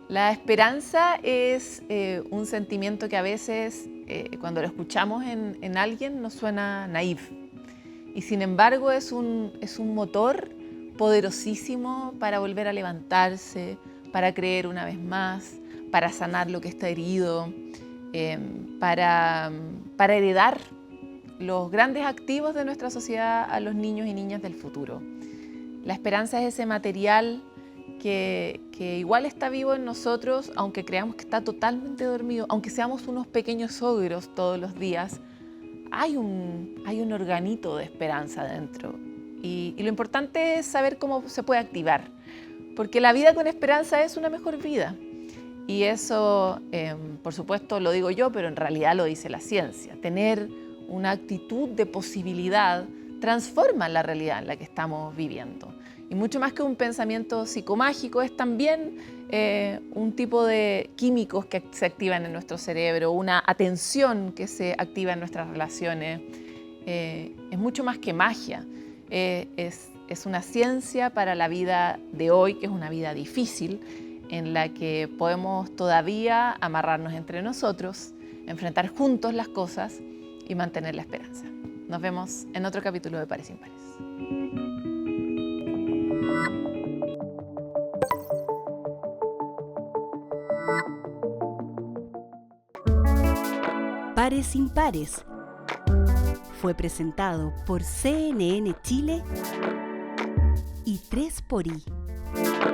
La esperanza es un sentimiento que a veces, cuando lo escuchamos en alguien, nos suena naif. Y sin embargo es un motor poderosísimo para volver a levantarse, para creer una vez más, para sanar lo que está herido, para heredar los grandes activos de nuestra sociedad a los niños y niñas del futuro. La esperanza es ese material que igual está vivo en nosotros, aunque creamos que está totalmente dormido, aunque seamos unos pequeños ogros todos los días, hay un organito de esperanza dentro. Y lo importante es saber cómo se puede activar, porque la vida con esperanza es una mejor vida. Y eso, por supuesto, lo digo yo, pero en realidad lo dice la ciencia. Tener una actitud de posibilidad transforma la realidad en la que estamos viviendo. Y mucho más que un pensamiento psicomágico, es también un tipo de químicos que se activan en nuestro cerebro, una atención que se activa en nuestras relaciones. Es mucho más que magia. Es una ciencia para la vida de hoy, que es una vida difícil, en la que podemos todavía amarrarnos entre nosotros, enfrentar juntos las cosas y mantener la esperanza. Nos vemos en otro capítulo de Pares sin Pares. Pares sin Pares fue presentado por CNN Chile y 3xI.